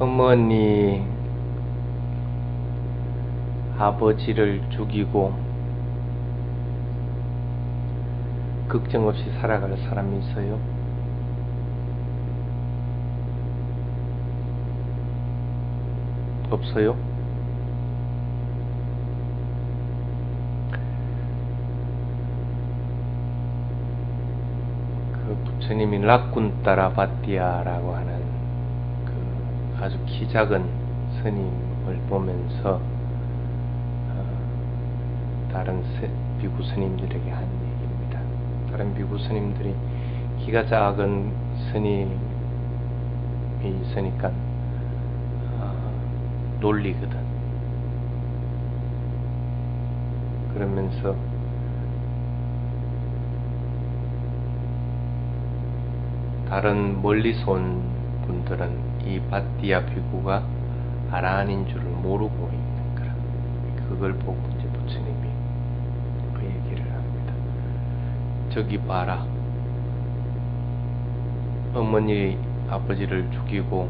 어머니, 아버지를 죽이고 걱정 없이 살아갈 사람이 있어요? 없어요? 그 부처님이 라쿤따라 바띠아라고 하는 그 아주 키 작은 스님을 보면서 다른 비구 스님들에게 한 얘기입니다. 다른 비구 스님들이 키가 작은 스님이 있으니까 놀리거든. 그러면서 다른 멀리서 온 분들은 이 바띠아 비구가 아라한인 줄을 모르고 있는 거라. 그걸 보고 이제 부처님이 그 얘기를 합니다. 저기 봐라. 어머니 아버지를 죽이고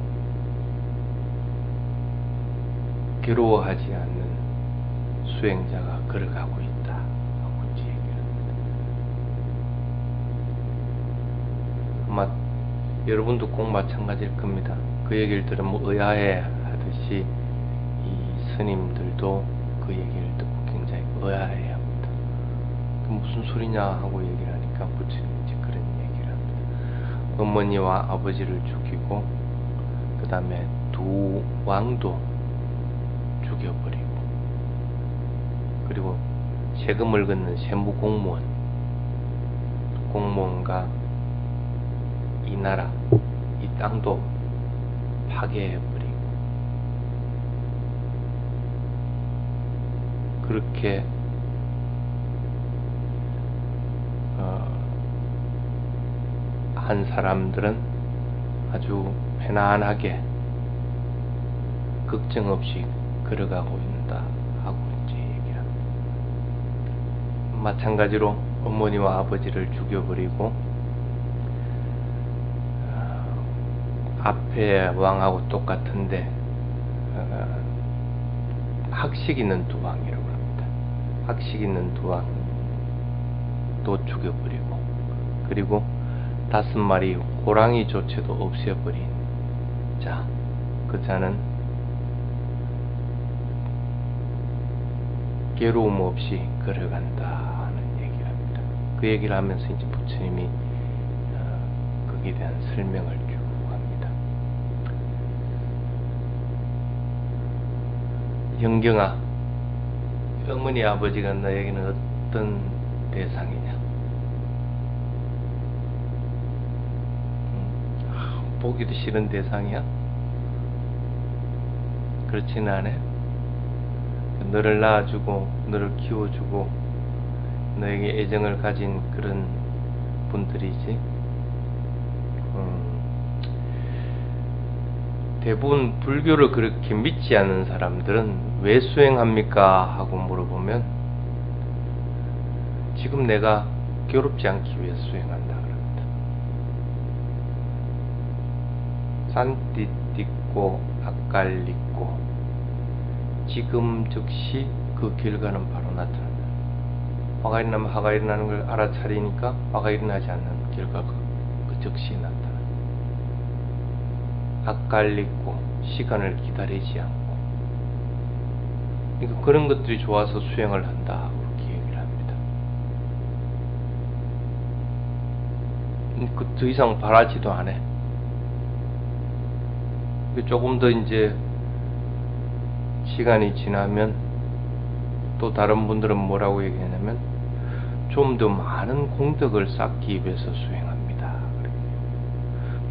괴로워하지 않는 수행자가 걸어가고 있다 하고 이제 얘기를 합니다. 아마 여러분도 꼭 마찬가지일 겁니다. 그 얘기를 들으면 의아해 하듯이 이 스님들도 그 얘기를 듣고 굉장히 의아해 합니다. 그 무슨 소리냐 하고 얘기를 하니까 부처님이 이제 그런 얘기를 합니다. 어머니와 아버지를 죽이고 그 다음에 두 왕도 죽여버리고 그리고 세금을 걷는 세무 공무원과 이 나라, 이 땅도 파괴해버리고 그렇게 한 사람들은 아주 편안하게 걱정 없이 걸어가고 있다 하고 이제 얘기를 합니다. 마찬가지로 어머니와 아버지를 죽여버리고 앞에 왕하고 똑같은데 학식 있는 두 왕이라고 합니다. 학식 있는 두 왕도 죽여버리고 그리고 5마리 호랑이조차도 없애버린 자, 그 자는 괴로움 없이 걸어간다 하는 얘기를 합니다. 그 얘기를 하면서 이제 부처님이 거기에 대한 설명을 쭉 합니다. 영경아, 어머니 아버지가 너에게는 어떤 대상이냐? 보기도 싫은 대상이야? 그렇지는 않아? 너를 낳아주고 너를 키워주고 너에게 애정을 가진 그런 분들이지. 대부분 불교를 그렇게 믿지 않는 사람들은 왜 수행합니까? 하고 물어보면 지금 내가 괴롭지 않기 위해 수행한다 그럽니다. 산띠띠고 악갈리고 지금 즉시 그 결과는 바로 나타난다. 화가 일어나면 화가 일어나는 걸 알아차리니까 화가 일어나지 않는 결과가 그 즉시 나타난다. 앗갈리고 시간을 기다리지 않고 그러니까 그런 것들이 좋아서 수행을 한다 그렇게 얘기를 합니다. 그 더 이상 바라지도 않아. 조금 더 이제 시간이 지나면 또 다른 분들은 뭐라고 얘기하냐면 좀 더 많은 공덕을 쌓기 위해서 수행합니다.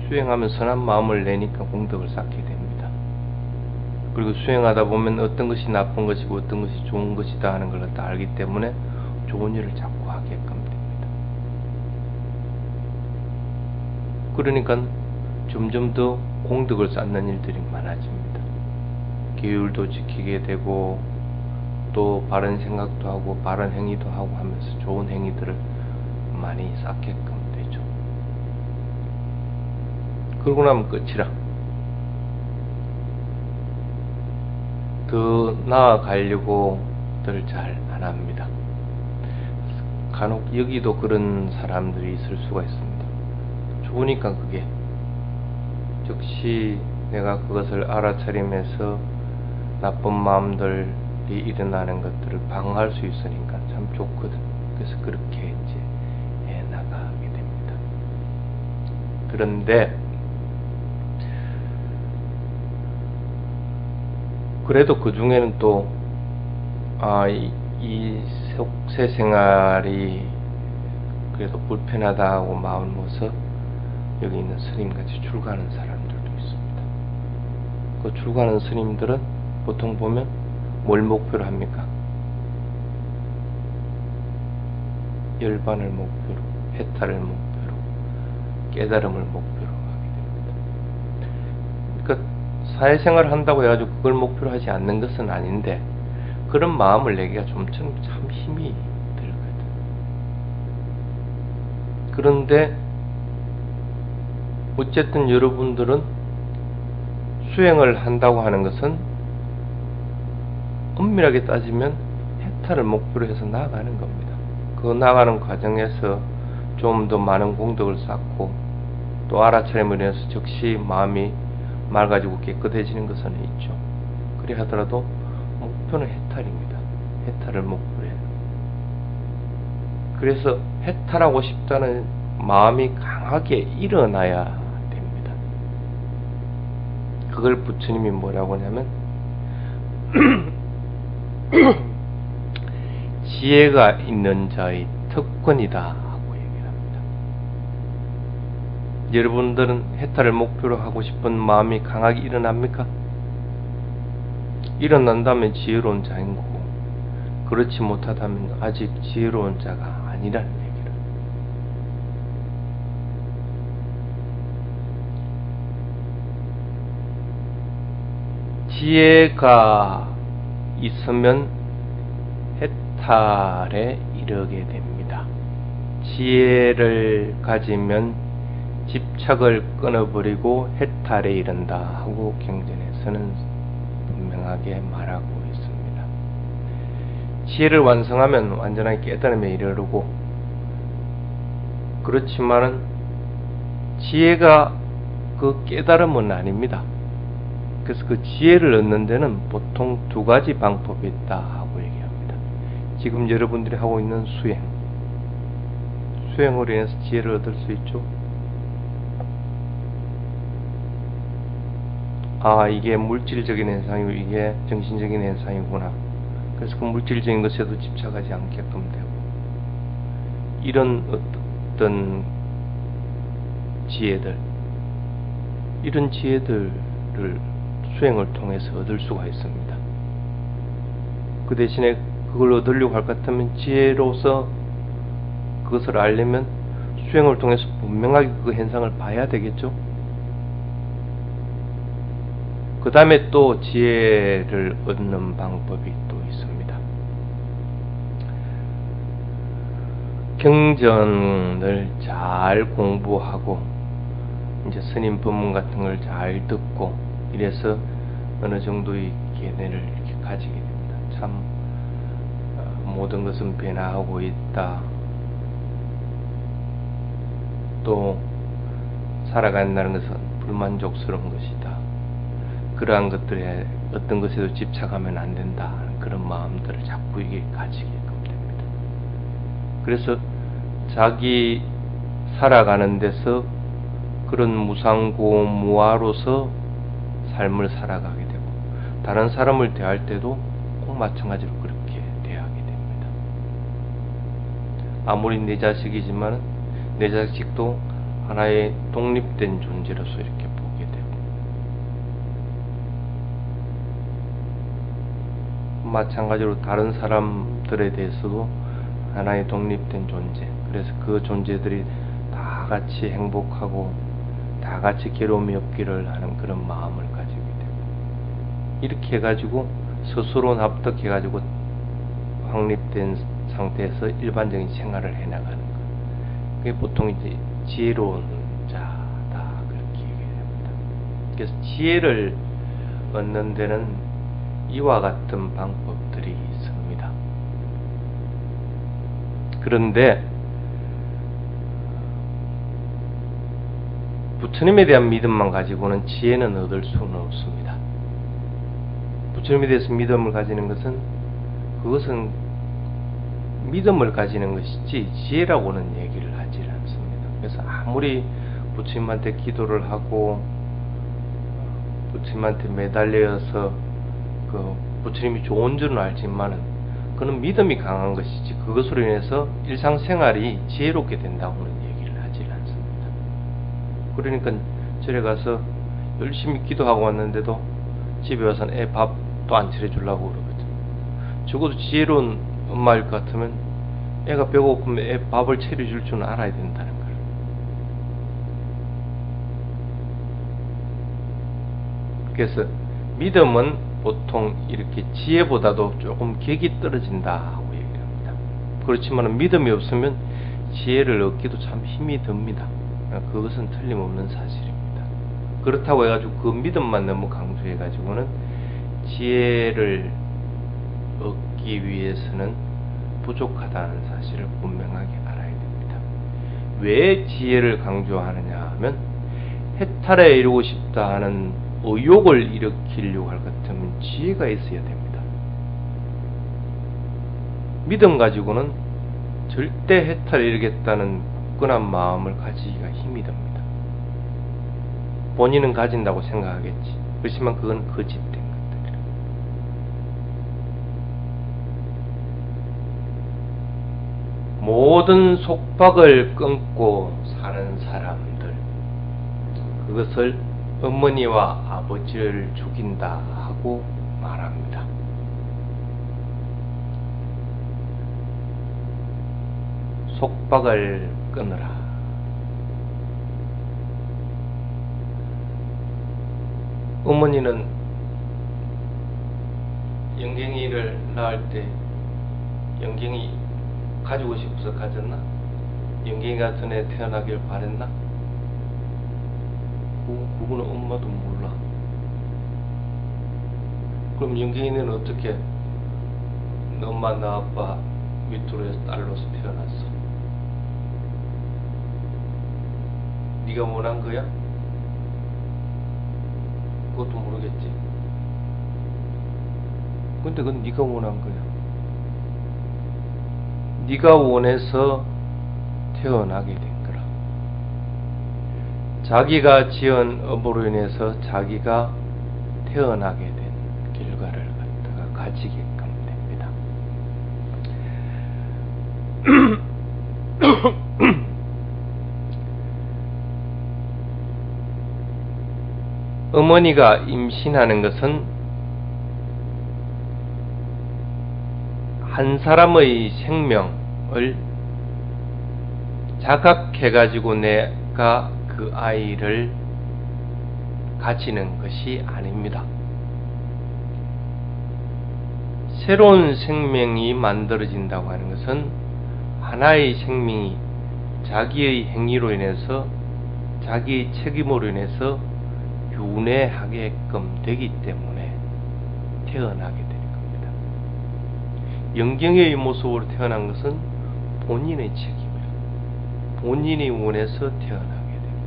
수행하면 선한 마음을 내니까 공덕을 쌓게 됩니다. 그리고 수행하다 보면 어떤 것이 나쁜 것이고 어떤 것이 좋은 것이다 하는 걸 다 알기 때문에 좋은 일을 자꾸 하게끔 됩니다. 그러니까 점점 더 공덕을 쌓는 일들이 많아집니다. 규율도 지키게 되고 또 바른 생각도 하고 바른 행위도 하고 하면서 좋은 행위들을 많이 쌓게끔 되죠. 그러고 나면 끝이라. 더 나아가려고들 잘 안 합니다. 간혹 여기도 그런 사람들이 있을 수가 있습니다. 좋으니까 그게 즉시 내가 그것을 알아차림해서 나쁜 마음들이 일어나는 것들을 방어할 수 있으니까 참 좋거든. 그래서 그렇게 이제 나가게 됩니다. 그런데 그래도 그 중에는 또 이 속세 생활이 그래도 불편하다고 마음을 먹어서 여기 있는 스님같이 출가하는 사람들도 있습니다. 그 출가하는 스님들은 보통 보면 뭘 목표로 합니까? 열반을 목표로, 해탈을 목표로, 깨달음을 목표로 하게 됩니다. 그러니까 사회생활을 한다고 해가지고 그걸 목표로 하지 않는 것은 아닌데 그런 마음을 내기가 좀 참 힘이 들거든. 그런데 어쨌든 여러분들은 수행을 한다고 하는 것은 엄밀하게 따지면 해탈을 목표로 해서 나아가는 겁니다. 그 나아가는 과정에서 좀 더 많은 공덕을 쌓고 또 알아차림을 해서 즉시 마음이 맑아지고 깨끗해지는 것은 있죠. 그리 하더라도 목표는 해탈입니다. 해탈을 목표로 해요. 그래서 해탈하고 싶다는 마음이 강하게 일어나야 됩니다. 그걸 부처님이 뭐라고 하냐면 지혜가 있는 자의 특권이다 하고 얘기를 합니다. 여러분들은 해탈을 목표로 하고 싶은 마음이 강하게 일어납니까? 일어난다면 지혜로운 자인 거고 그렇지 못하다면 아직 지혜로운 자가 아니라는 얘기를. 지혜가 있으면 해탈에 이르게 됩니다. 지혜를 가지면 집착을 끊어버리고 해탈에 이른다 하고 경전에서는 분명하게 말하고 있습니다. 지혜를 완성하면 완전하게 깨달음에 이르르고, 그렇지만은 지혜가 그 깨달음은 아닙니다. 그래서 그 지혜를 얻는 데는 보통 두 가지 방법이 있다 하고 얘기합니다. 지금 여러분들이 하고 있는 수행으로 인해서 지혜를 얻을 수 있죠. 이게 물질적인 현상이고 이게 정신적인 현상이구나. 그래서 그 물질적인 것에도 집착하지 않게끔 되고, 이런 어떤 지혜들, 이런 지혜들을 수행을 통해서 얻을 수가 있습니다. 그 대신에 그걸 얻으려고 할 것 같으면 지혜로서 그것을 알려면 수행을 통해서 분명하게 그 현상을 봐야 되겠죠. 그 다음에 또 지혜를 얻는 방법이 또 있습니다. 경전을 잘 공부하고 이제 스님 법문 같은 걸 잘 듣고 이래서 어느 정도의 견해를 이렇게 가지게 됩니다. 참 모든 것은 변화하고 있다. 또 살아간다는 것은 불만족스러운 것이다. 그러한 것들에 어떤 것에도 집착하면 안 된다 하는 그런 마음들을 자꾸 이게 가지게끔 됩니다. 그래서 자기 살아가는 데서 그런 무상고무아로서 삶을 살아가게 되고, 다른 사람을 대할 때도 꼭 마찬가지로 그렇게 대하게 됩니다. 아무리 내 자식이지만 내 자식도 하나의 독립된 존재로서 이렇게 보게 되고, 마찬가지로 다른 사람들에 대해서도 하나의 독립된 존재, 그래서 그 존재들이 다 같이 행복하고 다 같이 괴로움이 없기를 하는 그런 마음을 가지게 되고, 이렇게 해가지고 스스로 납득해가지고 확립된 상태에서 일반적인 생활을 해나가는 것, 그게 보통 이제 지혜로운 자다 그렇게 얘기합니다. 그래서 지혜를 얻는 데는 이와 같은 방법들이 있습니다. 그런데 부처님에 대한 믿음만 가지고는 지혜는 얻을 수는 없습니다. 부처님에 대해서 믿음을 가지는 것은 그것은 믿음을 가지는 것이지 지혜라고는 얘기를 하지 않습니다. 그래서 아무리 부처님한테 기도를 하고 부처님한테 매달려서 그 부처님이 좋은 줄은 알지만은 그는 믿음이 강한 것이지 그것으로 인해서 일상생활이 지혜롭게 된다고는 얘기를 하지 않습니다. 그러니까 절에 가서 열심히 기도하고 왔는데도 집에 와서는 애 밥도 안 차려주려고 그러거든. 적어도 지혜로운 엄마일 것 같으면 애가 배고프면 애 밥을 차려줄 줄은 알아야 된다는 걸. 그래서 믿음은 보통 이렇게 지혜보다도 조금 격이 떨어진다고 얘기를 합니다. 그렇지만 믿음이 없으면 지혜를 얻기도 참 힘이 듭니다. 그것은 틀림없는 사실입니다. 그렇다고 해가지고 그 믿음만 너무 강조해가지고는 지혜를 얻기 위해서는 부족하다는 사실을 분명하게 알아야 됩니다. 왜 지혜를 강조하느냐 하면 해탈에 이루고 싶다 하는 의욕을 일으키려고 할 것 같으면 지혜가 있어야 됩니다. 믿음 가지고는 절대 해탈에 이르겠다는 굳건한 마음을 가지기가 힘이 듭니다. 본인은 가진다고 생각하겠지. 그렇지만 그건 거짓된 것들이라. 모든 속박을 끊고 사는 사람들, 그것을 어머니와 아버지를 죽인다 하고 말합니다. 속박을 끊으라. 어머니는 영경이를 낳을 때 영경이 가지고 싶어서 가졌나? 영경이 같은 애 태어나길 바랬나? 그거는 엄마도 몰라. 그럼 영경이는 어떻게 너 엄마 나 아빠 밑으로 해서 딸로서 태어났어? 네가 원한 거야? 그것도 모르겠지. 근데 그건 네가 원한 거야. 네가 원해서 태어나게 된 거라. 자기가 지은 업으로 인해서 자기가 태어나게 된 결과를 갖다가 가지게끔 됩니다. 어머니가 임신하는 것은 한 사람의 생명을 자각해가지고 내가 그 아이를 가지는 것이 아닙니다. 새로운 생명이 만들어진다고 하는 것은 하나의 생명이 자기의 행위로 인해서 자기의 책임으로 인해서 윤회하게끔 되기 때문에 태어나게 되는 겁니다. 영경의 모습으로 태어난 것은 본인의 책임이라, 본인이 원해서 태어나게 됩니다.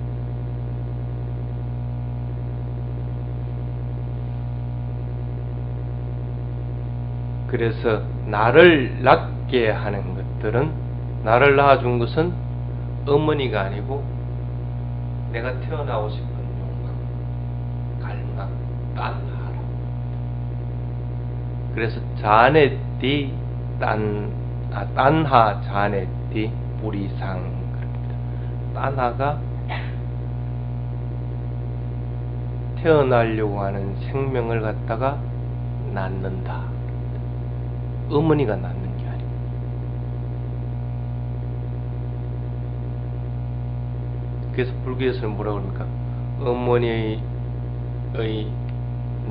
그래서 나를 낳게 하는 것들은, 나를 낳아준 것은 어머니가 아니고 내가 태어나고 싶은 딴하라. 그래서 자네띠 딴하 자네띠 무리상 그럽니다. 딴하가 태어나려고 하는 생명을 갖다가 낳는다. 어머니가 낳는 게 아니고. 그래서 불교에서는 뭐라고 그럽니까? 어머니의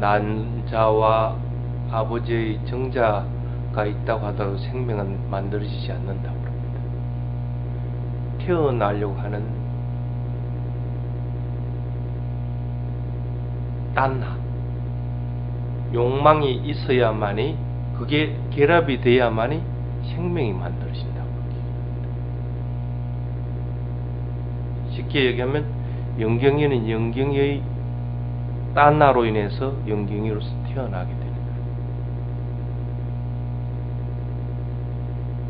난자와 아버지의 정자가 있다고 하더라도 생명은 만들어지지 않는다고 합니다. 태어나려고 하는 딴하, 욕망이 있어야만이, 그게 결합이 돼야만이 생명이 만들어진다고. 쉽게 얘기하면 영경이는 영경의 딴나로 인해서 영경이로서 태어나게 되는 거예요.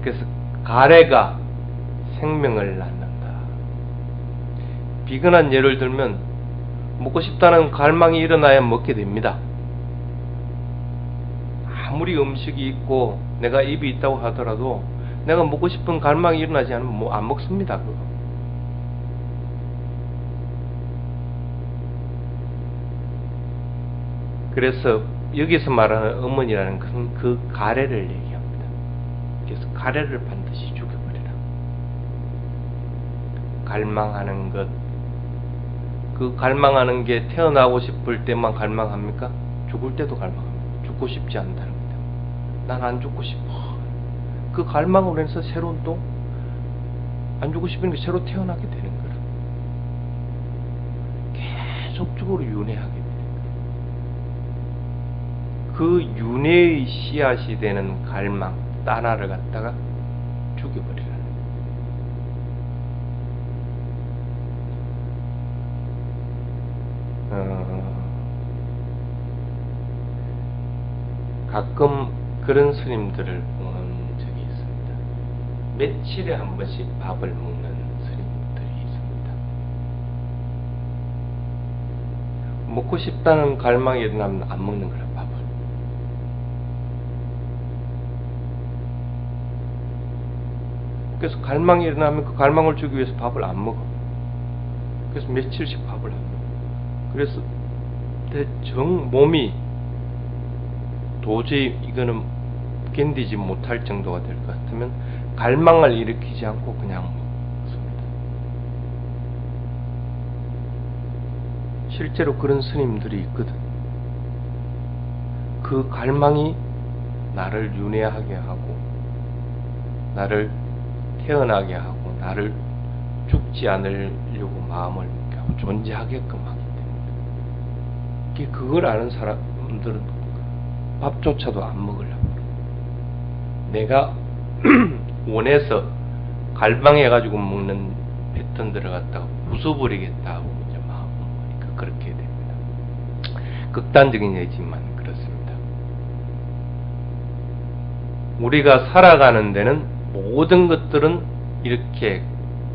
그래서 가래가 생명을 낳는다. 비근한 예를 들면 먹고 싶다는 갈망이 일어나야 먹게 됩니다. 아무리 음식이 있고 내가 입이 있다고 하더라도 내가 먹고 싶은 갈망이 일어나지 않으면 뭐 안 먹습니다. 그거. 그래서 여기서 말하는 어머니라는 것은 그 가래를 얘기합니다. 그래서 가래를 반드시 죽여버리라. 갈망하는 것, 그 갈망하는 게 태어나고 싶을 때만 갈망합니까? 죽을 때도 갈망합니다. 죽고 싶지 않다는 겁니다. 난 안 죽고 싶어. 그 갈망으로 해서 새로운 또 안 죽고 싶은 게 새로 태어나게 되는 거라. 계속적으로 윤회하게 되는 거라. 그 윤회의 씨앗이 되는 갈망, 따나를 갖다가 죽여버리라는 거예요. 가끔 그런 스님들을 보는 적이 있습니다. 며칠에 한 번씩 밥을 먹는 스님들이 있습니다. 먹고 싶다는 갈망이 일어나면 안 먹는 거라, 밥을. 그래서 갈망이 일어나면 그 갈망을 주기 위해서 밥을 안 먹어. 그래서 며칠씩 밥을 안 먹어. 그래서 몸이 도저히 이거는 견디지 못할 정도가 될 것 같으면 갈망을 일으키지 않고 그냥 먹습니다. 실제로 그런 스님들이 있거든. 그 갈망이 나를 윤회하게 하고 나를 태어나게 하고 나를 죽지 않으려고 마음을 먹게 하고 존재하게끔 하기 때문에 그걸 아는 사람들은 밥조차도 안 먹으려고. 내가 원해서 갈망해가지고 먹는 패턴들을 갖다가 부숴버리겠다고 이제 마음을 먹으니까 그렇게 됩니다. 극단적인 예지만 그렇습니다. 우리가 살아가는 데는 모든 것들은 이렇게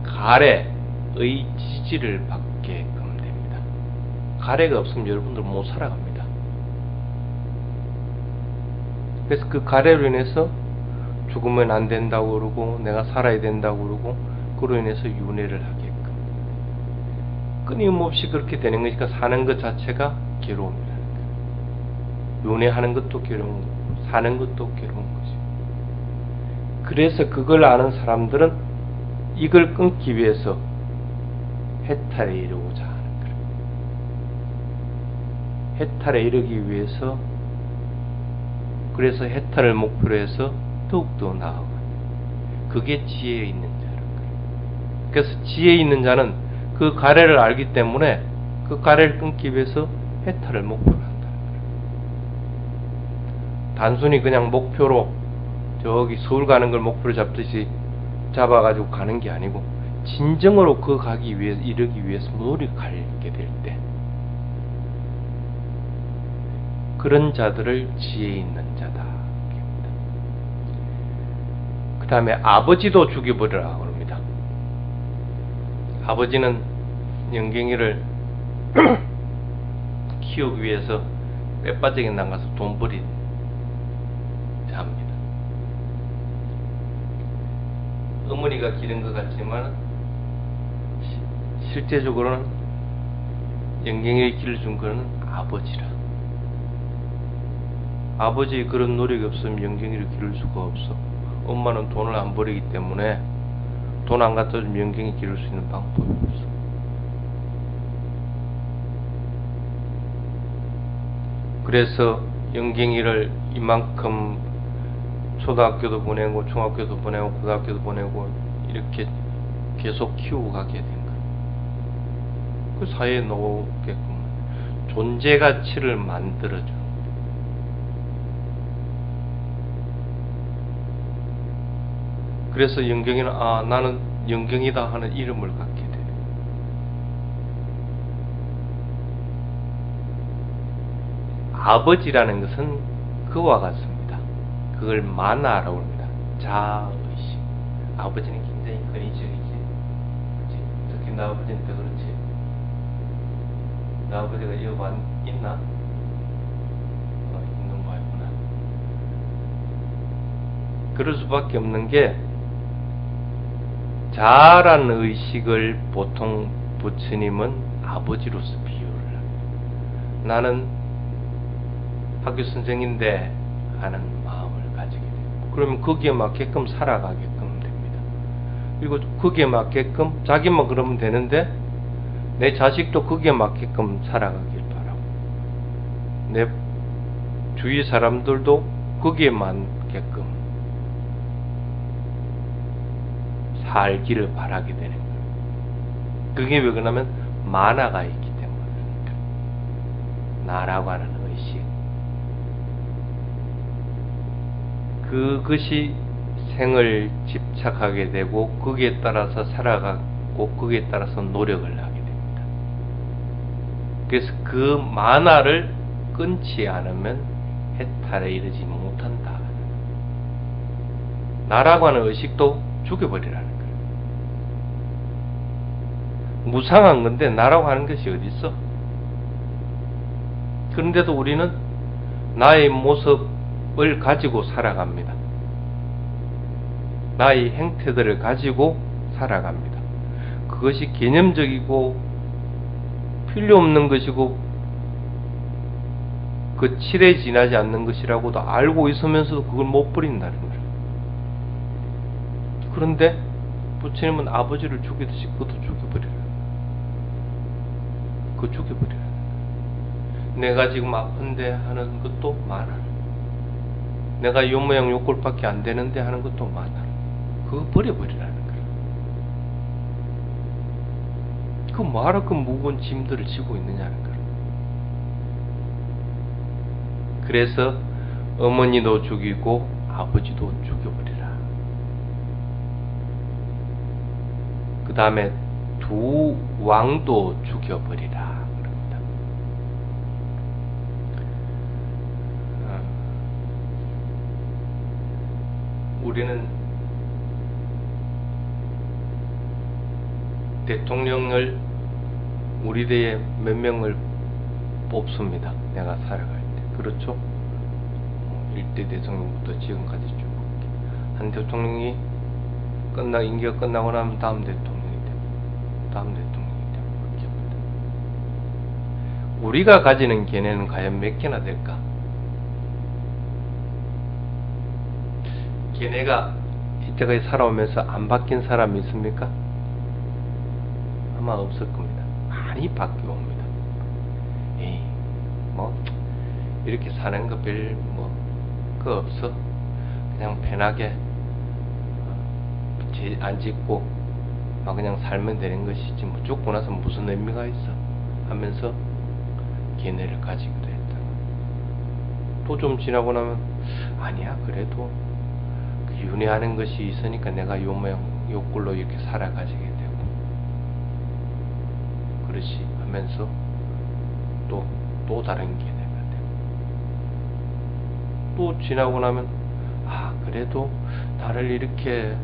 가래의 지지를 받게끔 됩니다. 가래가 없으면 여러분들 못 살아갑니다. 그래서 그 가래로 인해서 죽으면 안 된다고 그러고 내가 살아야 된다고 그러고 그로 인해서 윤회를 하게끔 끊임없이 그렇게 되는 거니까 사는 것 자체가 괴로움이라는 거예요. 윤회하는 것도 괴로운 거고 사는 것도 괴로운 거죠. 그래서 그걸 아는 사람들은 이걸 끊기 위해서 해탈에 이르고자 하는 거예요. 해탈에 이르기 위해서 그래서 해탈을 목표로 해서 더욱더 나아가는 그게 지혜에 있는 자라는 거예요. 그래서 지혜에 있는 자는 그 가래를 알기 때문에 그 가래를 끊기 위해서 해탈을 목표로 한다는 거예요. 단순히 그냥 목표로 저기 서울 가는 걸 목표로 잡듯이 잡아가지고 가는 게 아니고 진정으로 그 가기 위해서 이르기 위해서 노력하게 될 때 그런 자들을 지혜 있는 자다. 그 다음에 아버지도 죽여버리라 그럽니다. 아버지는 영경이를 키우기 위해서 빼빠지게 나가서 돈벌이 합니다. 어머니가 기른 것 같지만 실제적으로는 영경이를 길러준 것은 아버지라. 아버지의 그런 노력이 없으면 영경이를 기를 수가 없어. 엄마는 돈을 안 벌이기 때문에 돈 안 갖다 주면 영경이 기를 수 있는 방법이 없어. 그래서 영경이를 이만큼 초등학교도 보내고 중학교도 보내고 고등학교도 보내고 이렇게 계속 키우고 가게 된 거예요. 그 사회에 놓게끔 존재 가치를 만들어주는 거예요. 그래서 영경이는 나는 영경이다 하는 이름을 갖게 돼요. 아버지라는 것은 그와 같습니다. 그걸 만화라고 합니다. 자의식. 아버지는 굉장히 근위적이지. 특히 나 아버지는 더 그렇지. 나 아버지가 여반 있나? 있는 거 알구나. 그럴 수밖에 없는 게, 자라는 의식을 보통 부처님은 아버지로서 비유를 합니다. 나는 학교 선생인데 하는 마음을 가지게 됩니다. 그러면 거기에 맞게끔 살아가게끔 됩니다. 그리고 거기에 맞게끔 자기만 그러면 되는데 내 자식도 거기에 맞게끔 살아가길 바라고, 내 주위 사람들도 거기에 맞게끔 살기를 바라게 되는 거예요. 그게 왜 그러냐면 만화가 있기 때문입니다. 나라고 하는 의식. 그것이 생을 집착하게 되고 거기에 따라서 살아가고 거기에 따라서 노력을 하게 됩니다. 그래서 그 만화를 끊지 않으면 해탈에 이르지 못한다. 나라고 하는 의식도 죽여버리라는 거예요. 무상한 건데 나라고 하는 것이 어디 있어? 그런데도 우리는 나의 모습을 가지고 살아갑니다. 나의 행태들을 가지고 살아갑니다. 그것이 개념적이고 필요 없는 것이고 그 칠에 지나지 않는 것이라고도 알고 있으면서도 그걸 못 버린다는 거예요. 그런데 부처님은 아버지를 죽이듯이 그것도 죽여버리라. 그거 죽여버리라. 내가 지금 아픈데 하는 것도 많아. 내가 이 모양 요 꼴밖에 안 되는데 하는 것도 많아. 그거 버려버리라는 거야. 그 뭐하러 그 무거운 짐들을 지고 있느냐는 거야. 그래서 어머니도 죽이고 아버지도 죽여버리라. 그 다음에 두 왕도 죽여버리라. 우리는 대통령을 우리 대에 몇 명을 뽑습니다. 내가 살아갈 때. 그렇죠? 1대 대통령부터 지금까지 쭉. 한 대통령이 임기가 끝나고 나면 다음 대통령이 됩니다. 다음 대통령이 됩니다. 우리가 가지는 견해는 과연 몇 개나 될까? 걔네가 이때까지 살아오면서 안 바뀐 사람이 있습니까? 아마 없을 겁니다. 많이 바뀌어 옵니다. 에이, 이렇게 사는 거 그거 없어. 그냥 편하게 안 짓고 그냥 살면 되는 것이지 죽고 나서 무슨 의미가 있어 하면서 걔네를 가지기도 했다. 또 좀 지나고 나면 아니야, 그래도 윤회하는 것이 있으니까 내가 요 모양 요 꼴로 이렇게 살아가지게 되고 그렇지 하면서 또 다른 견해가 되고 또 지나고 나면 그래도 나를 이렇게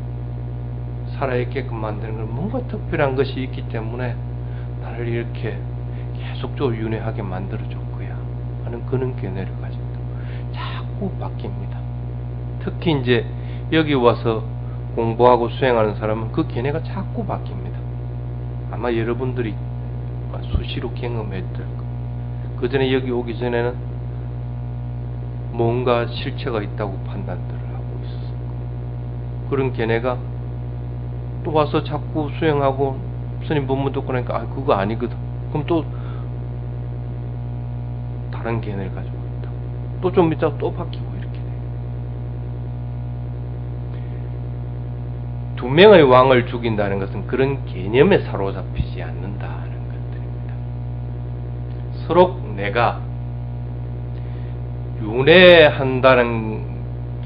살아있게끔 만드는 건 뭔가 특별한 것이 있기 때문에 나를 이렇게 계속적으로 윤회하게 만들어줬고야 하는 그런 견해를 가지고 자꾸 바뀝니다. 특히 이제 여기 와서 공부하고 수행하는 사람은 그 견해가 자꾸 바뀝니다. 아마 여러분들이 수시로 경험했을 겁니다. 그 전에 여기 오기 전에는 뭔가 실체가 있다고 판단들을 하고 있었어요. 그런 견해가 또 와서 자꾸 수행하고 스님 법문 듣고 나니까 그거 아니거든. 그럼 또 다른 견해를 가지고 있다. 또 좀 있다가 또 바뀌고 두 명의 왕을 죽인다는 것은 그런 개념에 사로잡히지 않는다는 것들입니다. 서로 내가 윤회한다는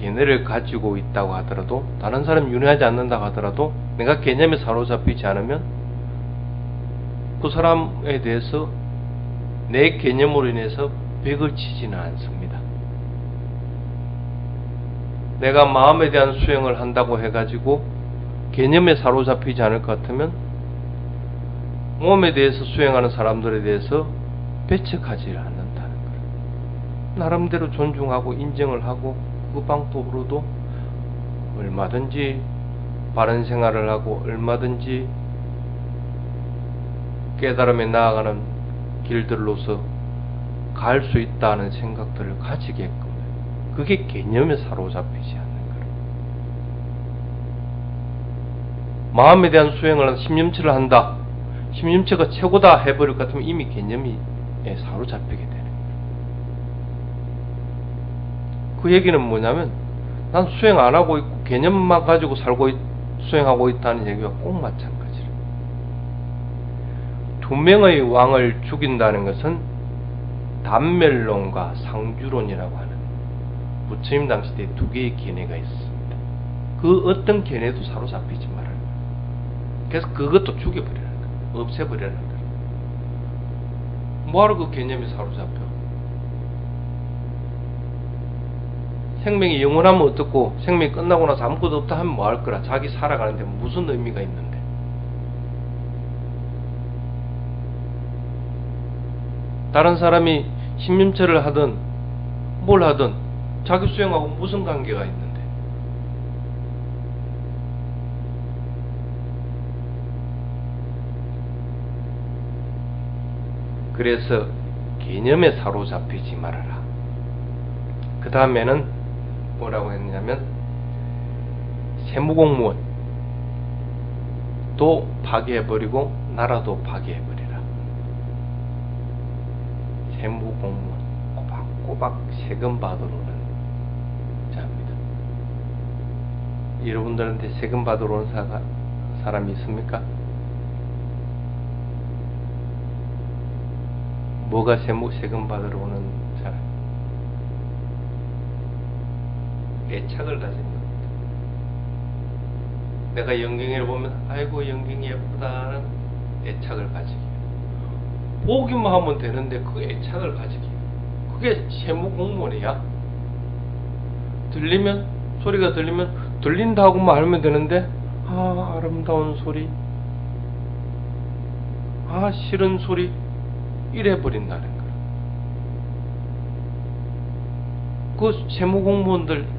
견해를 가지고 있다고 하더라도, 다른 사람이 윤회하지 않는다고 하더라도 내가 개념에 사로잡히지 않으면 그 사람에 대해서 내 개념으로 인해서 벽을 치지는 않습니다. 내가 마음에 대한 수행을 한다고 해가지고 개념에 사로잡히지 않을 것 같으면 몸에 대해서 수행하는 사람들에 대해서 배척하지 않는다는 거예요. 나름대로 존중하고 인정을 하고 그 방법으로도 얼마든지 바른 생활을 하고 얼마든지 깨달음에 나아가는 길들로서 갈 수 있다는 생각들을 가지게끔, 그게 개념에 사로잡히지 않는 거예요. 마음에 대한 수행을 한다, 심념체를 한다, 심념체가 최고다 해버릴 것 같으면 이미 개념이 사로잡히게 되는 거예요. 그 얘기는 뭐냐면, 난 수행 안 하고 있고 개념만 가지고 수행하고 있다는 얘기와 꼭 마찬가지로, 두 명의 왕을 죽인다는 것은 단멸론과 상주론이라고 하는 부처님 당시 때 두 개의 견해가 있습니다. 그 어떤 견해도 사로잡히지 말아요. 그래서 그것도 죽여버리라는 거예요. 없애버리라는 거예요. 뭐하러 그 개념이 사로잡혀? 생명이 영원하면 어떻고, 생명이 끝나고 나서 아무것도 없다 하면 뭐 할 거라. 자기 살아가는데 무슨 의미가 있는데. 다른 사람이 심림체를 하든 뭘 하든 자기 수행하고 무슨 관계가 있는데. 그래서 개념에 사로잡히지 말아라. 그 다음에는 뭐라고 했냐면, 세무공무원도 파괴해버리고 나라도 파괴해버리라. 세무공무원 꼬박꼬박 세금 받으러 오는 자입니다. 여러분들한테 세금 받으러 오는 사람이 있습니까? 뭐가 세금 받으러 오는 사람? 애착을 가진 겁니다. 내가 영경이를 보면 아이고 영경이 예쁘다는 애착을 가지기, 보기만 하면 되는데 그 애착을 가지기, 그게 세무공무원이야. 소리가 들리면 들린다고만 알면 되는데, 아 아름다운 소리, 아 싫은 소리, 이래버린다는 거야. 그 세무공무원들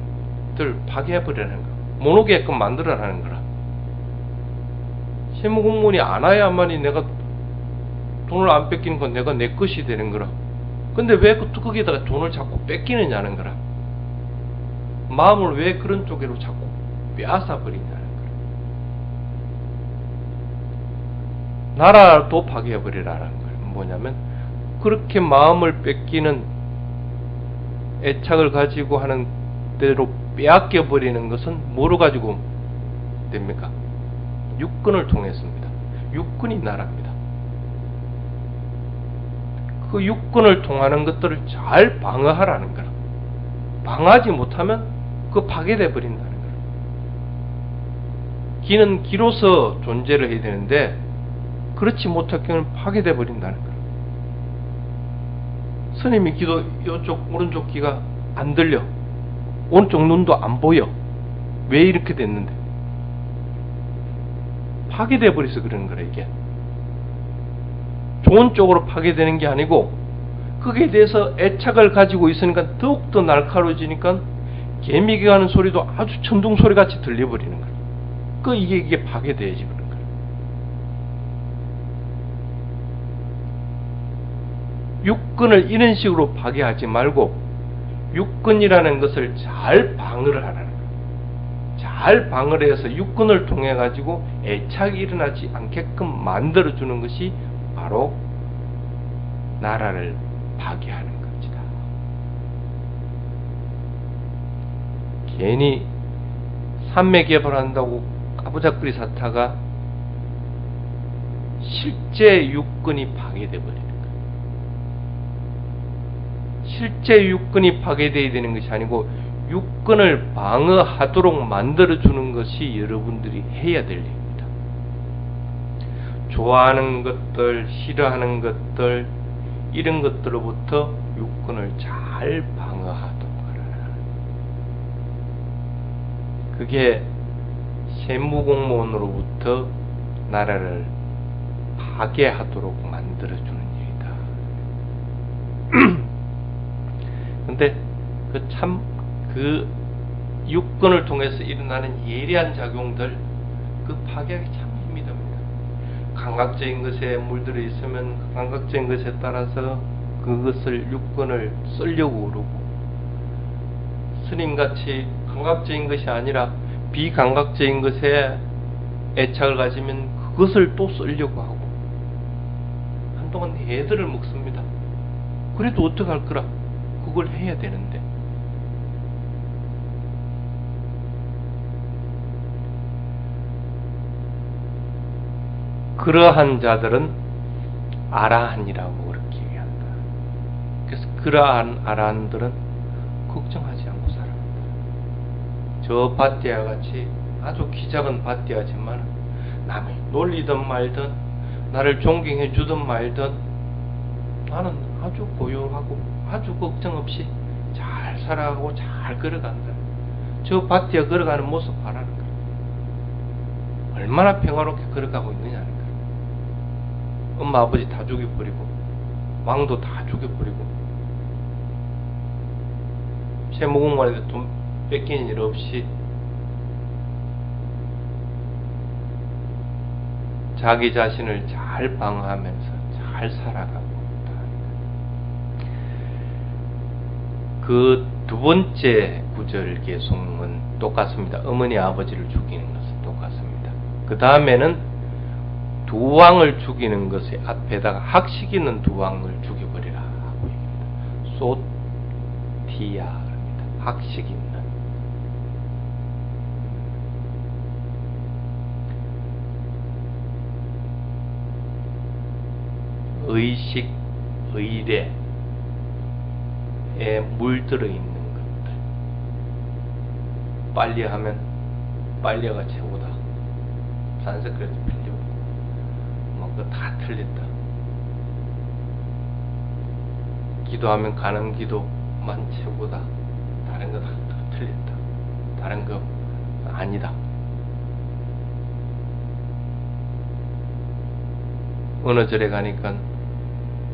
파괴해버리라는 거야. 못 오게끔 만들어라는 거라. 세무공무원이 안 와야만이 내가 돈을 안 뺏기는 건 내가 내 것이 되는 거라. 근데 왜 거기다가 돈을 자꾸 뺏기느냐는 거라. 마음을 왜 그런 쪽으로 자꾸 빼앗아 버리냐는 거라. 나라도 파괴해버리라는 거야. 뭐냐면, 그렇게 마음을 뺏기는 애착을 가지고 하는 대로 빼앗겨 버리는 것은 뭐로 가지고 됩니까? 육근을 통했습니다. 육근이 나라입니다. 그 육근을 통하는 것들을 잘 방어하라는 거라. 방어하지 못하면 그 파괴돼 버린다는 거라. 기는 기로서 존재를 해야 되는데 그렇지 못할 경우는 파괴돼 버린다는 거라. 스님이 기도 이쪽 오른쪽 귀가 안 들려, 오른쪽 눈도 안 보여. 왜 이렇게 됐는데? 파괴돼 버려서 그러는 거라. 이게 좋은 쪽으로 파괴되는 게 아니고, 거기에 대해서 애착을 가지고 있으니까 더욱더 날카로워지니까 개미가 하는 소리도 아주 천둥 소리 같이 들려버리는 거야. 이게 파괴되어지 버리는 거야. 육근을 이런 식으로 파괴하지 말고 육근이라는 것을 잘 방어를 하라는 거예요. 잘 방어를 해서 육근을 통해 가지고 애착이 일어나지 않게끔 만들어주는 것이 바로 나라를 파괴하는 것이다. 괜히 삼매 개발한다고 까부작거리 사타가 실제 육근이 파괴돼 버리는 거예요. 실제 육근이 파괴되어야 되는 것이 아니고 육근을 방어하도록 만들어주는 것이 여러분들이 해야 될 일입니다. 좋아하는 것들, 싫어하는 것들, 이런 것들로부터 육근을 잘 방어하도록 하라. 그게 세무공무원으로부터 나라를 파괴하도록 만들어주는 일이다. 근데 그 육근을 통해서 일어나는 예리한 작용들, 그 파괴하기 참 힘이 듭니다. 감각적인 것에 물들어 있으면 감각적인 것에 따라서 그것을 육근을 쓰려고 그러고, 스님같이 감각적인 것이 아니라 비감각적인 것에 애착을 가지면 그것을 또 쓰려고 하고, 한동안 애들을 먹습니다. 그래도 어떡할 거라, 그걸 해야 되는데. 그러한 자들은 아라한이라고 그렇게 얘기한다. 그래서 그러한 아라한들은 걱정하지 않고 살아간다. 저 밧띠와 같이 아주 키 작은 밧띠하지만 남이 놀리든 말든 나를 존경해 주든 말든 나는 아주 고요하고 아주 걱정 없이 잘 살아가고 잘 걸어간다. 저 밧띠가 걸어가는 모습 봐라는 거야. 얼마나 평화롭게 걸어가고 있느냐는 거야. 엄마 아버지 다 죽여버리고 왕도 다 죽여버리고 세무공무원한테 돈 뺏기는 일 없이 자기 자신을 잘 방어하면서 잘 살아가고 있다. 그 두 번째 구절 개송은 똑같습니다. 어머니 아버지를 죽이는 것은 똑같습니다. 그 다음에는 두 왕을 죽이는 것의 앞에다가 학식 있는 두 왕을 죽여버리라 하고 얘기합니다. 소티야, 학식 있는. 의식, 의례에 물들어 있는 것들. 빨리 하면 빨리가 최고다. 산스크리트 필요. 그거 다 틀렸다. 기도하면 가는 기도만 최고다. 다른 거 다 틀렸다. 다른 거 아니다. 어느 절에 가니까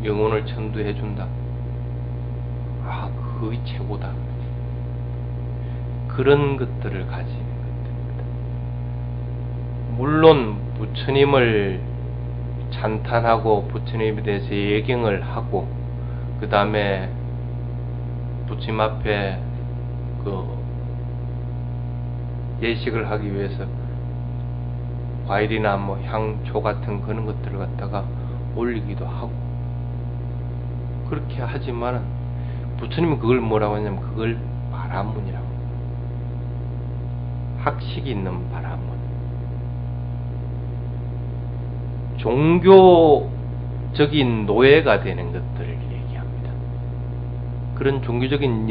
영혼을 천도해 준다. 아, 그게 최고다. 그런 것들을 가지는 것들입니다. 물론 부처님을 찬탄하고 부처님에 대해서 예경을 하고, 그 다음에 부처님 앞에 예식을 하기 위해서 과일이나 뭐 향초 같은 그런 것들을 갖다가 올리기도 하고 그렇게 하지만은 부처님은 그걸 뭐라고 하냐면 그걸 바라문이라고. 학식이 있는 바라문. 종교적인 노예가 되는 것들을 얘기합니다. 그런 종교적인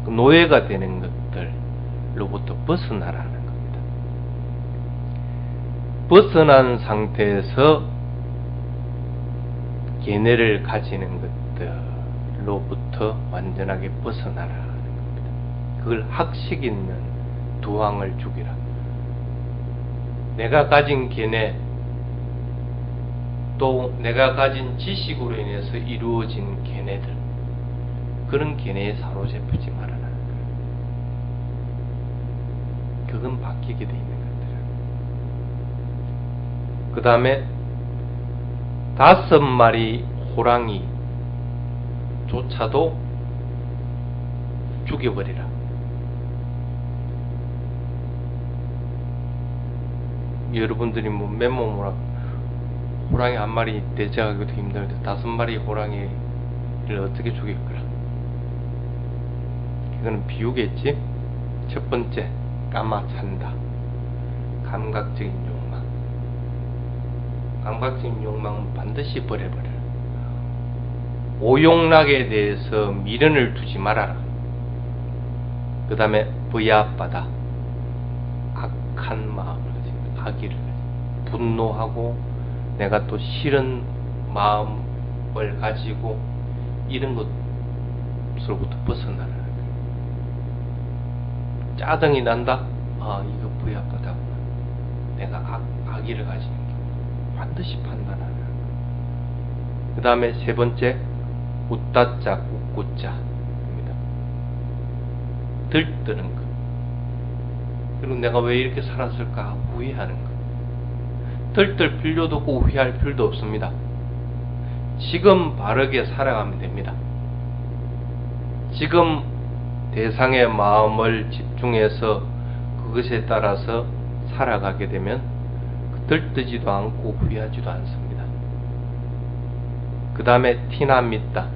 노예가 되는 것들로부터 벗어나라는 겁니다. 벗어난 상태에서 계뇌를 가지는 것들로부터 완전하게 벗어나라는 겁니다. 그걸 학식 있는 두왕을 죽이라. 내가 가진 계뇌, 또 내가 가진 지식으로 인해서 이루어진 계뇌들, 그런 계뇌에 사로잡히지 말아라. 그건 바뀌게 돼 있는 것들이야. 그 다음에 5마리 호랑이조차도 죽여버리라. 여러분들이 뭐 맨몸으로 호랑이 한 마리 대체하기도 힘들는데 5마리 호랑이를 어떻게 죽일 거라. 이거는 비유겠지. 첫 번째, 까마찬다. 감각적인 욕망. 감각적인 욕망은 반드시 그 다음에 부야바다, 악한 마음을 가지고, 악의를 가지고, 분노하고 내가 또 싫은 마음을 가지고 이런 것으로부터 벗어나라는 거예요. 짜증이 난다? 아, 이거 부야바다구나. 내가 악의를 가지는 게 반드시 판단하라는 거예요. 그 다음에 세 번째, 웃다자, 웃고자입니다. 들뜨는 것. 그리고 내가 왜 이렇게 살았을까 후회하는 것. 들뜰 필요도 없고 후회할 필요도 없습니다. 지금 바르게 살아가면 됩니다. 지금 대상의 마음을 집중해서 그것에 따라서 살아가게 되면 들뜨지도 않고 후회하지도 않습니다. 그 다음에 티납니다.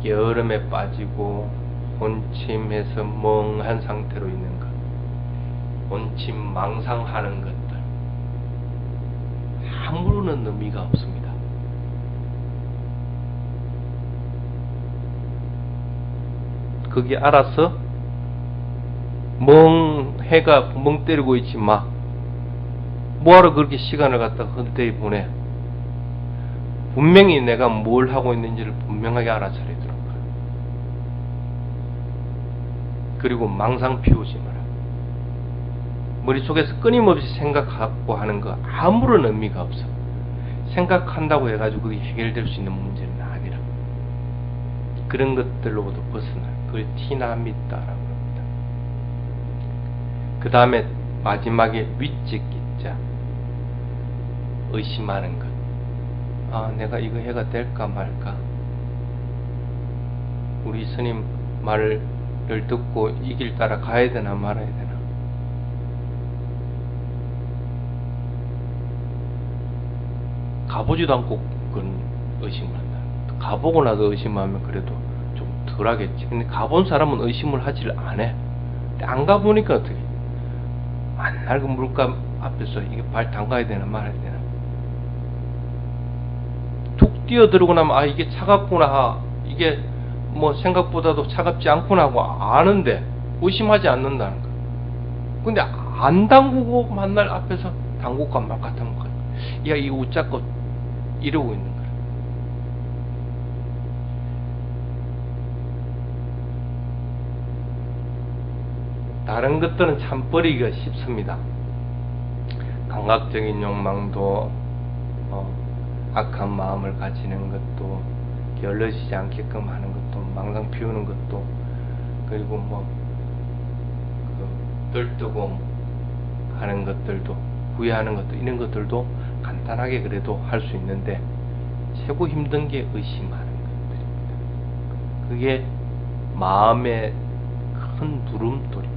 게으름에 빠지고 혼침해서 멍한 상태로 있는 것, 혼침 망상하는 것들, 아무런 의미가 없습니다. 그게 알아서 해가 멍 때리고 있지 마. 뭐하러 그렇게 시간을 갖다가 헛되이 보내. 분명히 내가 뭘 하고 있는지를 분명하게 알아차려야 되는 거야. 그리고 망상 피우지 마라. 머릿속에서 끊임없이 생각하고 하는 거 아무런 의미가 없어. 생각한다고 해가지고 그게 해결될 수 있는 문제는 아니라. 그런 것들로부터 벗어나. 그걸 티나미다라고 합니다. 그 다음에 마지막에 위찍기자, 의심하는 것. 아, 내가 이거 해가 될까 말까. 우리 스님 말을 듣고 이 길 따라 가야 되나 말아야 되나. 가보지도 않고 그런 의심을 한다. 가보고 나서 의심하면 그래도 좀 덜하겠지. 근데 가본 사람은 의심을 하지를 않아. 근데 안 가보니까 어떻게? 안 낡은 물감 앞에서 이게 발 담가야 되나 말아야 되나. 툭 뛰어들고 나면 아, 이게 차갑구나. 이게 뭐 생각보다도 차갑지 않구나 하고 아는데 의심하지 않는다는 거. 근데 안 담그고 만날 앞에서 담글까 말까 담글까. 야, 이거 웃자껏 이러고 있는 거야. 다른 것들은 참 버리기가 쉽습니다. 감각적인 욕망도, 악한 마음을 가지는 것도, 게을러지지 않게끔 하는 것도, 망상 피우는 것도, 그리고 들뜨고 하는 것들도, 후회하는 것도, 이런 것들도 간단하게 그래도 할 수 있는데, 최고 힘든 게 의심하는 것들입니다. 그게 마음의 큰 누름돌입니다.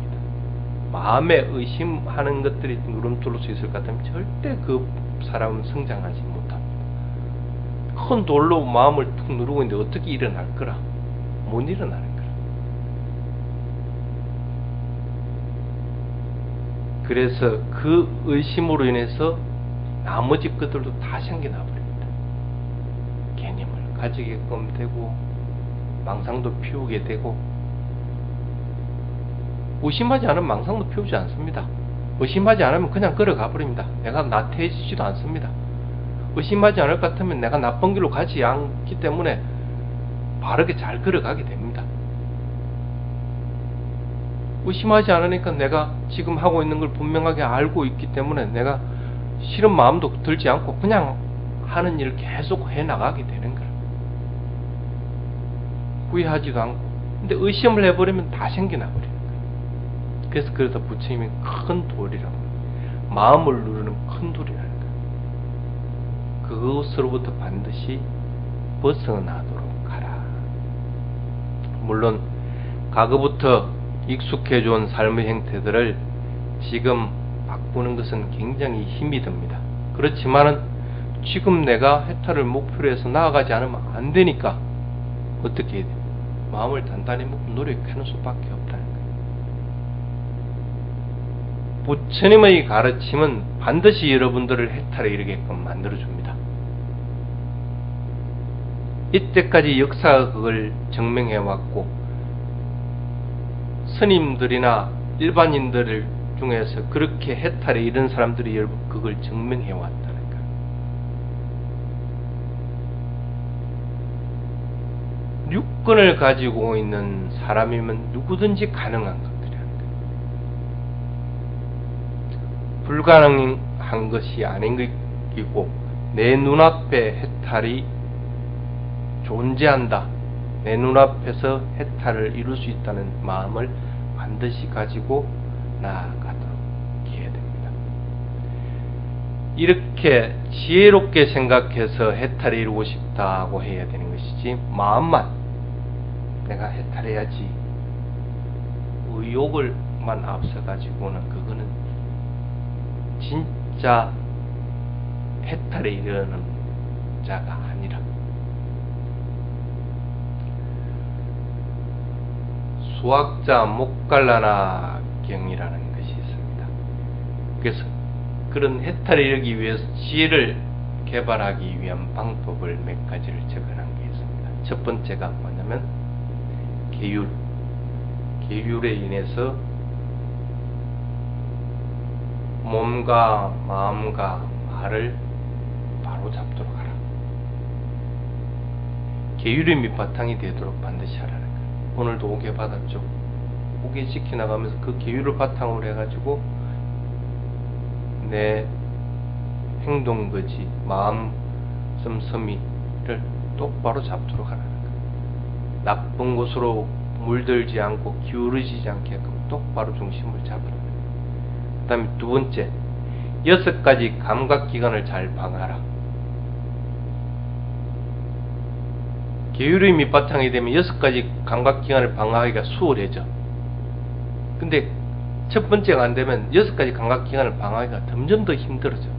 마음에 의심하는 것들이 누름돌로 수 있을 것 같으면 절대 그 사람은 성장하지 못합니다. 큰 돌로 마음을 툭 누르고 있는데 어떻게 일어날 거라? 못 일어나는 거라. 그래서 그 의심으로 인해서 나머지 것들도 다 생겨나 버립니다. 개념을 가지게끔 되고, 망상도 피우게 되고, 의심하지 않으면 망상도 피우지 않습니다. 의심하지 않으면 그냥 걸어가 버립니다. 내가 나태해지지도 않습니다. 의심하지 않을 것 같으면 내가 나쁜 길로 가지 않기 때문에 바르게 잘 걸어가게 됩니다. 의심하지 않으니까 내가 지금 하고 있는 걸 분명하게 알고 있기 때문에 내가 싫은 마음도 들지 않고 그냥 하는 일을 계속 해나가게 되는 거야. 후회하지도 않고. 근데 의심을 해버리면 다 생겨나 버리는 거야. 그래서 그러다 부처님이 큰 돌이라고, 마음을 누르는 큰 돌이라는 거야. 그것으로부터 반드시 벗어나도록 하라. 물론 과거부터 익숙해져온 삶의 형태들을 지금 바꾸는 것은 굉장히 힘이 듭니다. 그렇지만은 지금 내가 해탈을 목표로 해서 나아가지 않으면 안 되니까 어떻게 해야 돼? 마음을 단단히 먹고 노력하는 수밖에 없다는 거예요. 부처님의 가르침은 반드시 여러분들을 해탈에 이르게끔 만들어줍니다. 이때까지 역사가 그걸 증명해왔고, 스님들이나 일반인들 중에서 그렇게 해탈에 이른 사람들이 여러분 그걸 증명해 왔다는 거예요. 육근을 가지고 있는 사람이면 누구든지 가능한 것들이라는 거예요. 불가능한 것이 아닌 것이고 내 눈앞에 해탈이 존재한다. 내 눈앞에서 해탈을 이룰 수 있다는 마음을 반드시 가지고 나아가도록 해야 됩니다. 이렇게 지혜롭게 생각해서 해탈을 이루고 싶다고 해야 되는 것이지 마음만 내가 해탈해야지 의욕을만 앞서가지고는 그거는 진짜 해탈에 이르는 자가 아니라 수학자 목갈라나 경이라는 것이 있습니다. 그래서 그런 해탈에 이르기 위해서 지혜를 개발하기 위한 방법을 몇 가지를 적어놓은 게 있습니다. 첫 번째가 뭐냐면 계율에 인해서 몸과 마음과 말을 바로 잡도록 하라. 계율의 밑바탕이 되도록 반드시 하라는 거예요. 오늘도 오게 받았죠. 오게 지켜나가면서 그 계율을 바탕으로 해가지고 내 행동거지, 마음 씀씀이를 똑바로 잡도록 하라는 거예요. 나쁜 곳으로 물들지 않고 기울어지지 않게끔 똑바로 중심을 잡으라는 거예요. 그 다음에 두 번째, 6가지 감각기관을 잘 방하라. 계율의 밑바탕이 되면 6가지 감각기관을 방어하기가 수월해져. 근데 첫 번째가 안 되면 6가지 감각기관을 방어하기가 점점 더 힘들어져.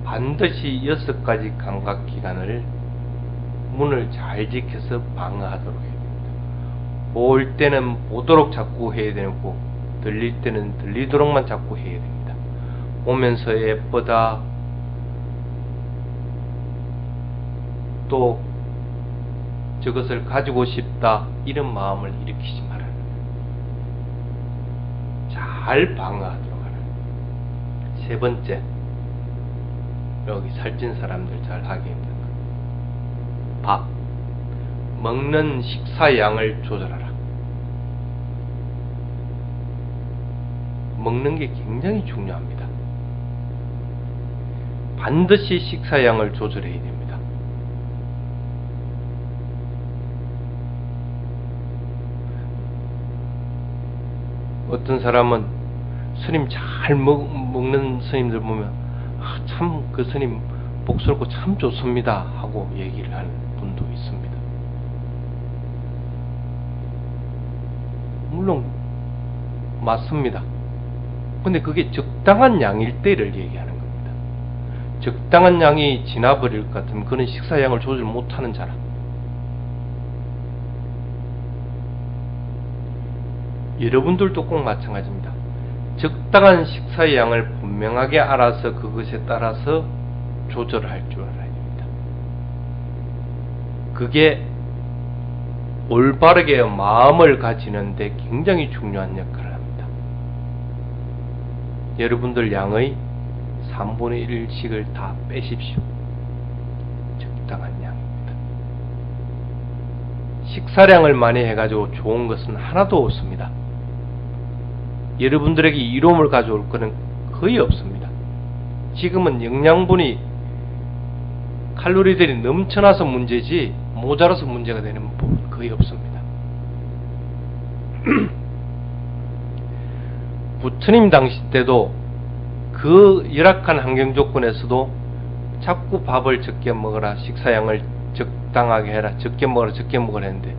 반드시 6가지 감각기관을 문을 잘 지켜서 방어하도록 해야 됩니다. 볼 때는 보도록 자꾸 해야 되고 들릴 때는 들리도록만 자꾸 해야 됩니다. 보면서 예쁘다, 또 저것을 가지고 싶다, 이런 마음을 일으키지 말아라. 잘 방어하도록 하라. 세 번째, 여기 살찐 사람들 잘 하기 힘든 것. 밥, 먹는 식사량을 조절하라. 먹는 게 굉장히 중요합니다. 반드시 식사량을 조절해야 됩니다. 어떤 사람은 스님 잘 먹는 스님들 보면 참 그 스님 복스럽고 참 좋습니다 하고 얘기를 하는 분도 있습니다. 물론 맞습니다. 근데 그게 적당한 양일 때를 얘기하는 겁니다. 적당한 양이 지나버릴 것 같으면 그는 식사량을 조절 못하는 자라. 여러분들도 꼭 마찬가지입니다. 적당한 식사의 양을 분명하게 알아서 그것에 따라서 조절할 줄 알아야 됩니다. 그게 올바르게 마음을 가지는데 굉장히 중요한 역할을 합니다. 여러분들 양의 3분의 1씩을 다 빼십시오. 적당한 양입니다. 식사량을 많이 해가지고 좋은 것은 하나도 없습니다. 여러분들에게 이로움을 가져올 것은 거의 없습니다. 지금은 영양분이 칼로리들이 넘쳐나서 문제지 모자라서 문제가 되는 부분은 거의 없습니다. 부처님 당시 때도 그 열악한 환경 조건에서도 자꾸 밥을 적게 먹어라, 식사량을 적당하게 해라, 적게 먹어라, 적게 먹으라 했는데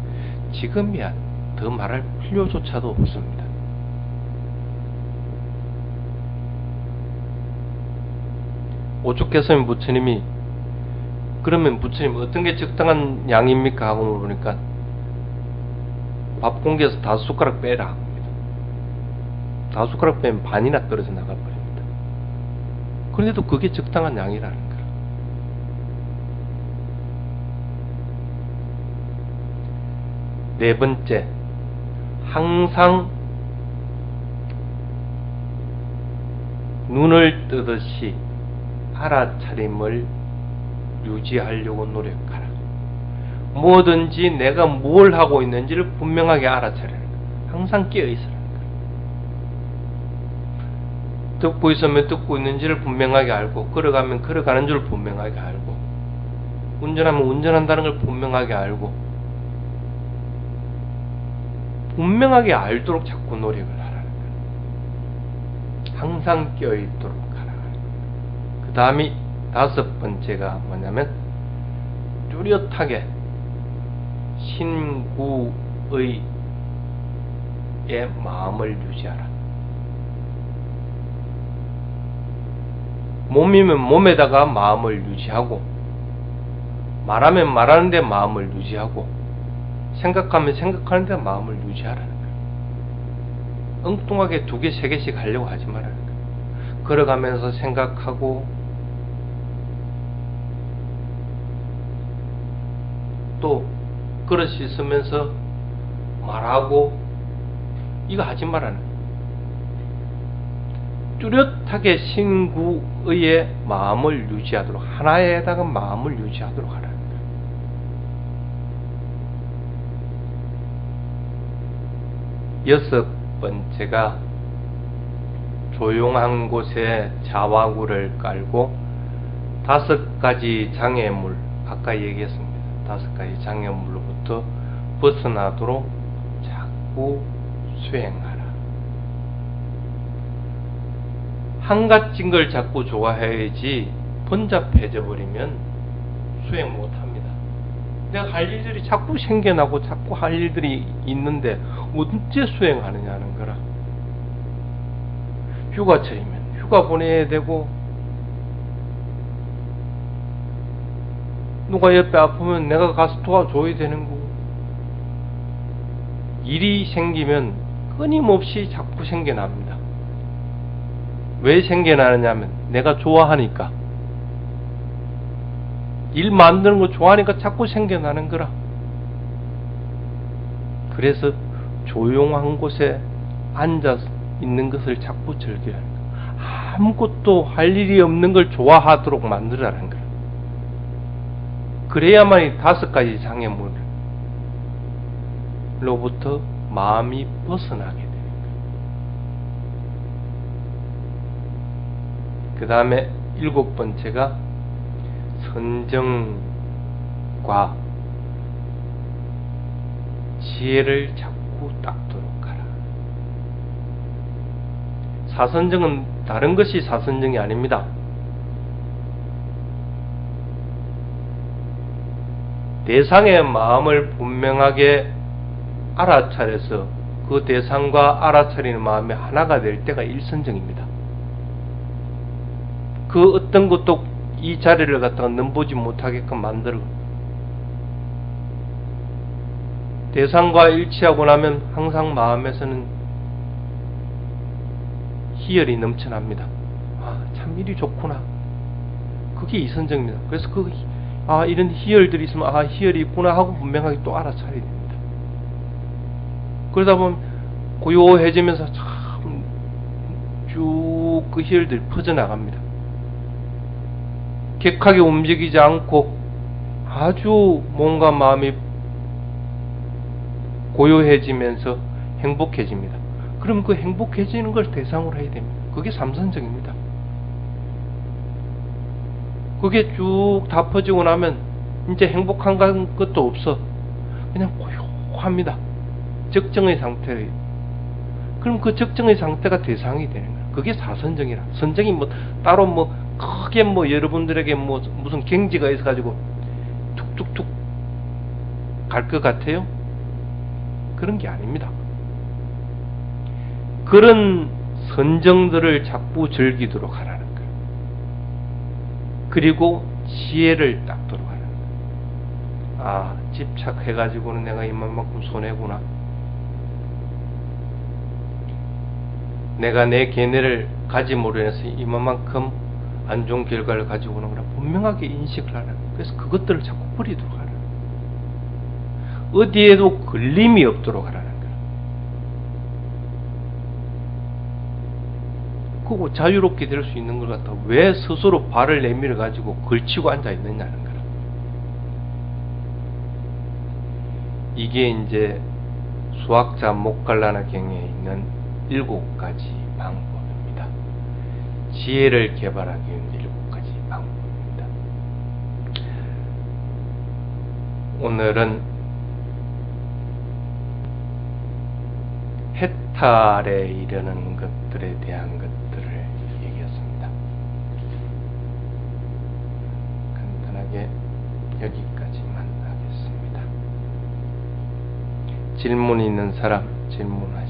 지금이야 더 말할 필요조차도 없습니다. 오죽했으면 부처님이 그러면 부처님 어떤 게 적당한 양입니까? 하고 물으니까 밥 공기에서 5숟가락 빼라 합니다. 5숟가락 빼면 반이나 떨어져 나가버립니다. 그런데도 그게 적당한 양이라는 거예요. 네 번째, 항상 눈을 뜨듯이 알아차림을 유지하려고 노력하라. 뭐든지 내가 뭘 하고 있는지를 분명하게 알아차리는 거야. 항상 깨어있으라는 거야. 듣고 있으면 듣고 있는지를 분명하게 알고, 걸어가면 걸어가는 줄 분명하게 알고, 운전하면 운전한다는 걸 분명하게 알고, 분명하게 알도록 자꾸 노력을 하라는 거야. 항상 깨어있도록 하라는 거야. 그 다음이 다섯 번째가 뭐냐면, 뚜렷하게 신구의 마음을 유지하라. 몸이면 몸에다가 마음을 유지하고, 말하면 말하는데 마음을 유지하고, 생각하면 생각하는데 마음을 유지하라는 거예요. 엉뚱하게 2개, 3개씩 하려고 하지 말라는 거예요. 걸어가면서 생각하고, 또 그릇 씻으면서 말하고, 이거 하지 말라는 거예요. 뚜렷하게 신구의 마음을 유지하도록, 하나에다가 마음을 유지하도록 하라는 거예요. 여섯 번째가 조용한 곳에 자화구를 깔고 5가지 장애물, 아까 얘기했습니다. 5가지 장애물로부터 벗어나도록 자꾸 수행하라. 한 가지인 걸 자꾸 좋아해야지 번잡해져 버리면 수행 못합니다. 내가 할 일들이 자꾸 생겨나고 자꾸 할 일들이 있는데 언제 수행하느냐는 거라. 휴가철이면 휴가 보내야 되고, 누가 옆에 아프면 내가 가서 도와줘야 되는 거고, 일이 생기면 끊임없이 자꾸 생겨납니다. 왜 생겨나느냐면 내가 좋아하니까, 일 만드는 거 좋아하니까 자꾸 생겨나는 거라. 그래서 조용한 곳에 앉아 있는 것을 자꾸 즐기라는 거야. 아무것도 할 일이 없는 걸 좋아하도록 만들라는 거야. 그래야만 이 5가지 장애물로부터 마음이 벗어나게 되는 거야. 그 다음에 7번째가 선정과 지혜를 자꾸 닦도록 하라. 사선정은 다른 것이 사선정이 아닙니다. 대상의 마음을 분명하게 알아차려서 그 대상과 알아차리는 마음이 하나가 될 때가 일선정입니다. 그 어떤 것도 이 자리를 갖다가 넘보지 못하게끔 만들고, 대상과 일치하고 나면 항상 마음에서는 희열이 넘쳐납니다. 아, 참 일이 좋구나. 그게 이선정입니다. 그래서 이런 희열들이 있으면, 희열이 있구나 하고 분명하게 또 알아차려야 됩니다. 그러다 보면 고요해지면서 참 쭉 그 희열들이 퍼져나갑니다. 격하게 움직이지 않고 아주 뭔가 마음이 고요해지면서 행복해집니다. 그럼 그 행복해지는 걸 대상으로 해야 됩니다. 그게 삼선정입니다. 그게 쭉 다 퍼지고 나면 이제 행복한 것도 없어. 그냥 고요합니다. 적정의 상태예요. 그럼 그 적정의 상태가 대상이 되는 거예요. 그게 사선정이라. 선정이 뭐 따로 크게 여러분들에게 무슨 경지가 있어가지고 툭툭툭 갈 것 같아요? 그런 게 아닙니다. 그런 선정들을 자꾸 즐기도록 하라는 거예요. 그리고 지혜를 닦도록 하라는 거예요. 집착해가지고는 내가 이만큼 손해구나. 내가 내 견해를 가짐으로 인해서 이만큼 안 좋은 결과를 가지고 오는구나. 분명하게 인식을 하라는 거예요. 그래서 그것들을 자꾸 버리도록 하라는 거예요. 어디에도 걸림이 없도록 하라는 거야. 그거 자유롭게 될 수 있는 것 같아. 왜 스스로 발을 내밀어 가지고 걸치고 앉아 있느냐는 거야. 이게 이제 수학자 목갈라나 경에 있는 7가지 방법입니다. 지혜를 개발하기 위한 7가지 방법입니다. 오늘은 해탈에 이르는 것들에 대한 것들을 얘기했습니다. 간단하게 여기까지만 하겠습니다. 질문 있는 사람 질문하여